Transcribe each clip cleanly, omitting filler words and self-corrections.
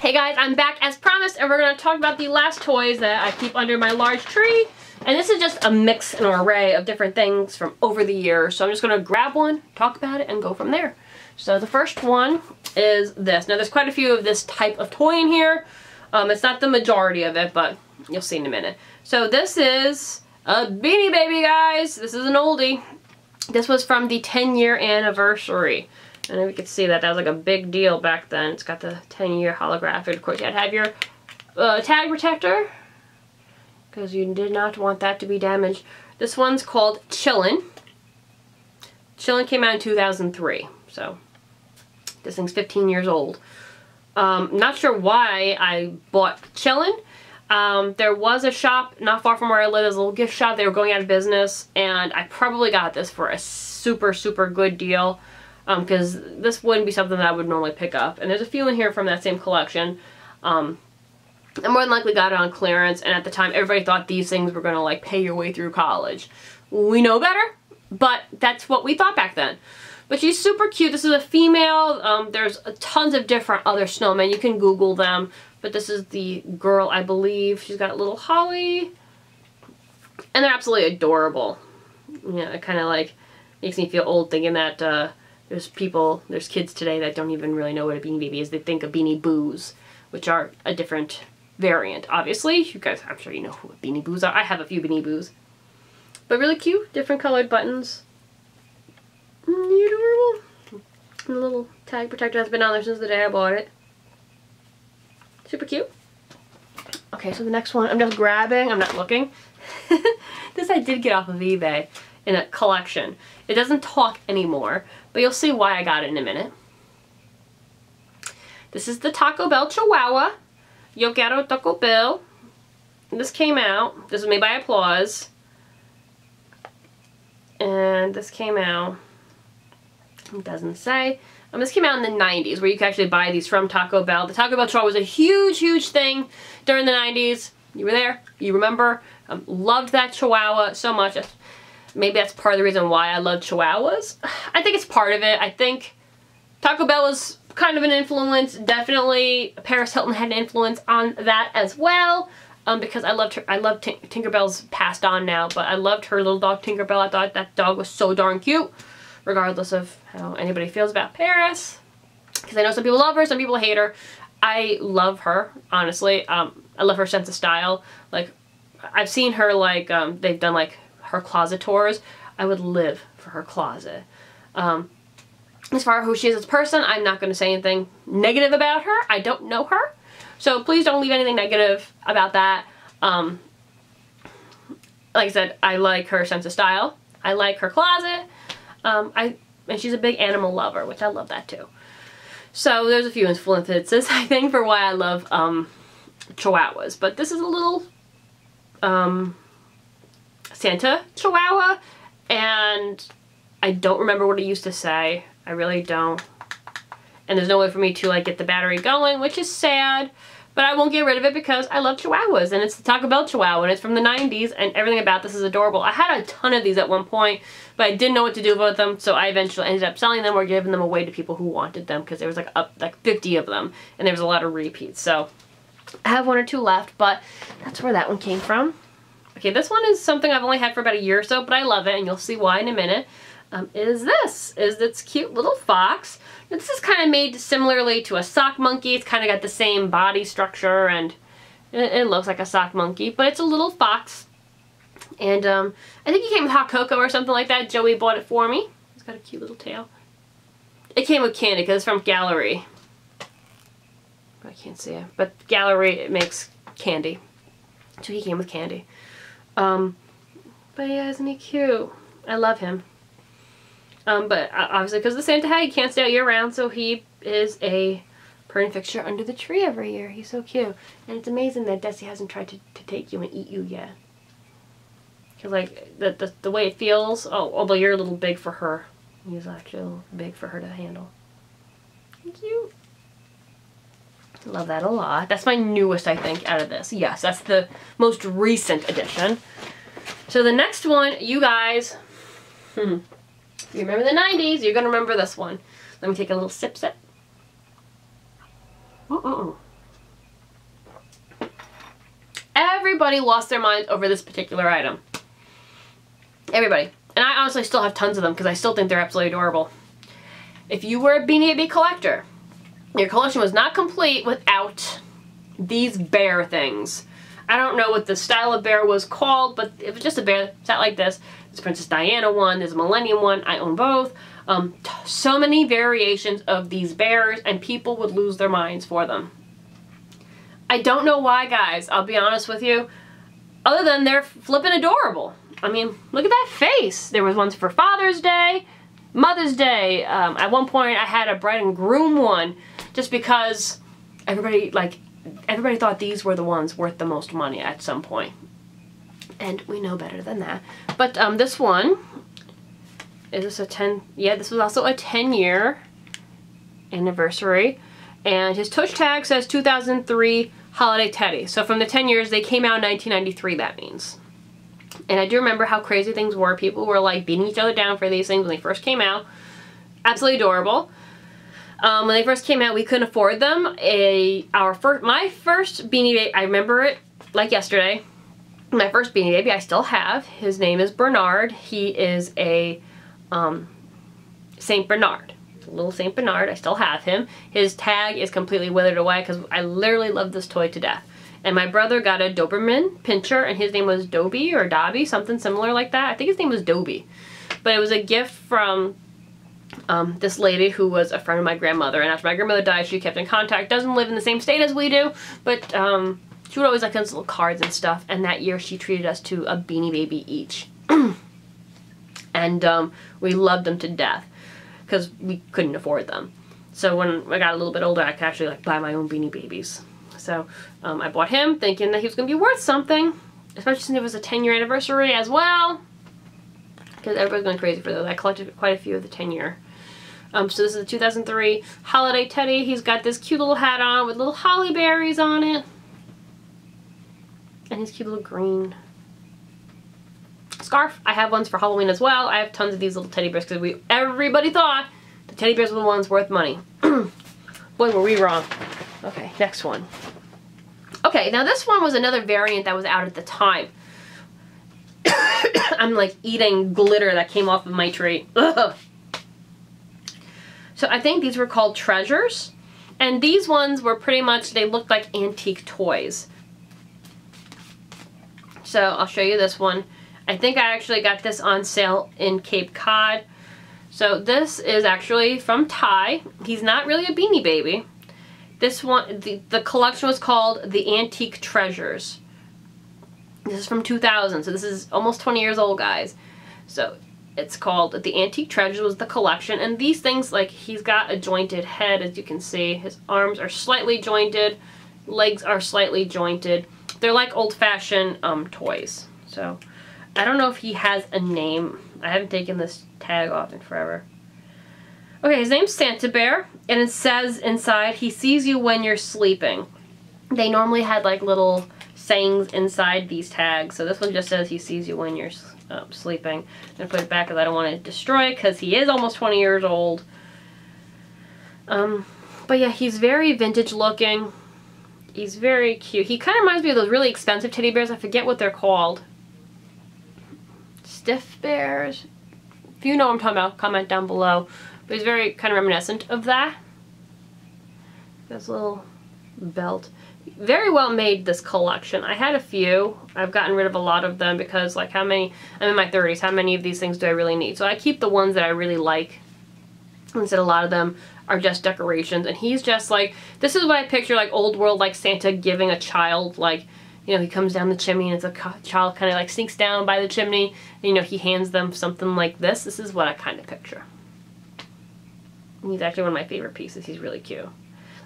Hey guys, I'm back as promised, and we're going to talk about the last toys that I keep under my large tree. And this is just a mix and an array of different things from over the years. So I'm just going to grab one, talk about it, and go from there. So the first one is this. Now there's quite a few of this type of toy in here. It's not the majority of it, but you'll see in a minute. So this is a Beanie Baby, guys. This is an oldie. This was from the 10-year anniversary. And we could see that was like a big deal back then. It's got the 10-year holographic. Of course, you had to have your tag protector, because you did not want that to be damaged. This one's called Chillin'. Chillin' came out in 2003, so this thing's 15 years old. Not sure why I bought Chillin'. There was a shop not far from where I live. There's a little gift shop. They were going out of business, and I probably got this for a super, super good deal. Because this wouldn't be something that I would normally pick up. And there's a few in here from that same collection. I more than likely got it on clearance, and at the time everybody thought these things were going to like pay your way through college. We know better, but that's what we thought back then. But she's super cute. This is a female. There's tons of different other snowmen. You can Google them. But this is the girl, I believe. She's got a little holly. And they're absolutely adorable. Yeah, it kind of like makes me feel old thinking that there's kids today that don't even really know what a Beanie Baby is. They think of Beanie Boos, which are a different variant. Obviously, you guys, I'm sure you know what Beanie Boos are. I have a few Beanie Boos. But really cute, different colored buttons. Adorable. And the little tag protector has been on there since the day I bought it. Super cute. Okay, so the next one, I'm just grabbing, I'm not looking. This I did get off of eBay in a collection. It doesn't talk anymore, but you'll see why I got it in a minute. This is the Taco Bell Chihuahua. Yo quiero Taco Bell. This came out. This was made by Applause. And this came out, it doesn't say. This came out in the 90s, where you could actually buy these from Taco Bell. The Taco Bell Chihuahua was a huge, huge thing during the 90s. You were there. You remember. Loved that Chihuahua so much. Maybe that's part of the reason why I love Chihuahuas. I think it's part of it. I think Taco Bell was kind of an influence. Definitely Paris Hilton had an influence on that as well. Because I loved her. I love Tinkerbell's passed on now, but I loved her little dog Tinkerbell. I thought that dog was so darn cute, regardless of how anybody feels about Paris. Because I know some people love her, some people hate her. I love her, honestly. I love her sense of style. Like, I've seen her, like, they've done, like, her closet tours. I would live for her closet. As far as who she is as a person, I'm not going to say anything negative about her. I don't know her. So please don't leave anything negative about that. Like I said, I like her sense of style. I like her closet. And she's a big animal lover, which I love that too. So there's a few influences, I think, for why I love Chihuahuas. But this is a little Santa Chihuahua, and I don't remember what it used to say. I really don't. And there's no way for me to like get the battery going, which is sad. But I won't get rid of it because I love Chihuahuas, and it's the Taco Bell Chihuahua, and it's from the 90s, and everything about this is adorable. I had a ton of these at one point, but I didn't know what to do with them, so I eventually ended up selling them or giving them away to people who wanted them, because there was like 50 of them, and there was a lot of repeats. So I have one or two left, but that's where that one came from. Okay, this one is something I've only had for about a year or so, but I love it, and you'll see why in a minute. Is this cute little fox. This is kind of made similarly to a sock monkey. It's kind of got the same body structure, and it looks like a sock monkey, but it's a little fox. And I think it came with hot cocoa or something like that. Joey bought it for me. It's got a cute little tail. It came with candy because it's from Gallery. I can't see it, but Gallery, it makes candy. So he came with candy. But yeah, isn't he cute? I love him. But obviously because of the Santa hat, he can't stay out year round, so he is a permanent fixture under the tree every year. He's so cute. And it's amazing that Desi hasn't tried to take you and eat you yet. Because like, the way it feels, although you're a little big for her. He's actually a little big for her to handle. Cute. Love that a lot. That's my newest, I think, out of this. Yes, that's the most recent edition. So the next one, you guys... If you remember the 90s, you're going to remember this one. Let me take a little sip. everybody lost their minds over this particular item. Everybody. And I honestly still have tons of them because I still think they're absolutely adorable. If you were a Beanie Baby collector, your collection was not complete without these bear things. I don't know what the style of bear was called, but it was just a bear that sat like this. There's Princess Diana one, there's a Millennium one, I own both. So many variations of these bears, and people would lose their minds for them. I don't know why, guys, I'll be honest with you, other than they're flippin' adorable. I mean, look at that face. There was ones for Father's Day, Mother's Day. At one point I had a bride and groom one just because everybody thought these were the ones worth the most money at some point. And we know better than that. But this one, is this a 10? Yeah, this was also a 10-year anniversary. And his touch tag says 2003 Holiday Teddy. So from the 10 years, they came out in 1993, that means. And I do remember how crazy things were. People were like beating each other down for these things when they first came out. Absolutely adorable. When they first came out, we couldn't afford them. My first Beanie Baby, I remember it like yesterday. My first Beanie Baby I still have. His name is Bernard. He is a Saint Bernard. Little Saint Bernard. I still have him. His tag is completely withered away because I literally love this toy to death. And my brother got a Doberman Pinscher, and his name was Dobby or Dobby, something similar like that. I think his name was Dobby. But it was a gift from this lady who was a friend of my grandmother. And after my grandmother died, she kept in contact. Doesn't live in the same state as we do, but she would always like us little cards and stuff. And that year, she treated us to a Beanie Baby each. And we loved them to death because we couldn't afford them. So when I got a little bit older, I could actually like buy my own Beanie Babies. So I bought him thinking that he was going to be worth something, especially since it was a 10-year anniversary as well, because everybody's going crazy for those. I collected quite a few of the 10-year. So this is a 2003 Holiday Teddy. He's got this cute little hat on with little holly berries on it. And his cute little green scarf. I have ones for Halloween as well. I have tons of these little teddy bears because everybody thought the teddy bears were the ones worth money. Boy, were we wrong. Okay, next one. Okay, now this one was another variant that was out at the time. I'm like eating glitter that came off of my tree. Ugh. So I think these were called Treasures. And these ones were pretty much, they looked like antique toys. So I'll show you this one. I think I actually got this on sale in Cape Cod. So this is actually from Ty. He's not really a Beanie Baby. This one, the collection was called The Antique Treasures. This is from 2000, so this is almost 20 years old, guys. So it's called The Antique Treasures was the collection, and these things, like, he's got a jointed head, as you can see. His arms are slightly jointed, legs are slightly jointed. They're like old-fashioned toys. So I don't know if he has a name. I haven't taken this tag off in forever. Okay, his name's Santa Bear, and it says inside, he sees you when you're sleeping. They normally had like little sayings inside these tags, so this one just says he sees you when you're sleeping. I'm gonna put it back because I don't want to destroy it because he is almost 20 years old. But yeah, he's very vintage looking. He's very cute. He kind of reminds me of those really expensive teddy bears. I forget what they're called. Stiff bears. If you know what I'm talking about, comment down below. But he's very kind of reminiscent of that. This little belt. Very well made, this collection. I had a few. I've gotten rid of a lot of them because, like, how many, I'm in my 30s, how many of these things do I really need? So I keep the ones that I really like. Instead, a lot of them are just decorations. And he's just like, this is what I picture, like, old world, like Santa giving a child, like, you know, he comes down the chimney and it's a child kind of like sneaks down by the chimney. And, you know, he hands them something like this. This is what I kind of picture. He's actually one of my favorite pieces. He's really cute.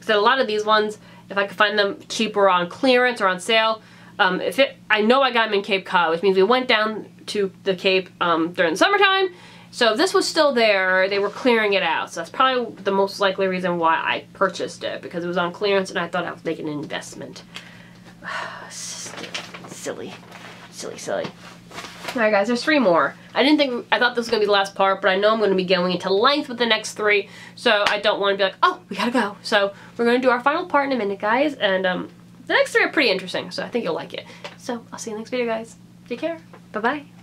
So a lot of these ones, if I could find them cheaper on clearance or on sale, I know I got them in Cape Cod, which means we went down to the Cape during the summertime. So if this was still there, they were clearing it out. So that's probably the most likely reason why I purchased it, because it was on clearance and I thought I was making an investment. Silly. Silly, silly. Alright guys, there's 3 more. I thought this was going to be the last part, but I know I'm going to be going into length with the next 3, so I don't want to be like, oh, we gotta go. So we're going to do our final part in a minute, guys, and The next three are pretty interesting, so I think you'll like it. So I'll see you in the next video, guys. Take care. Bye-bye.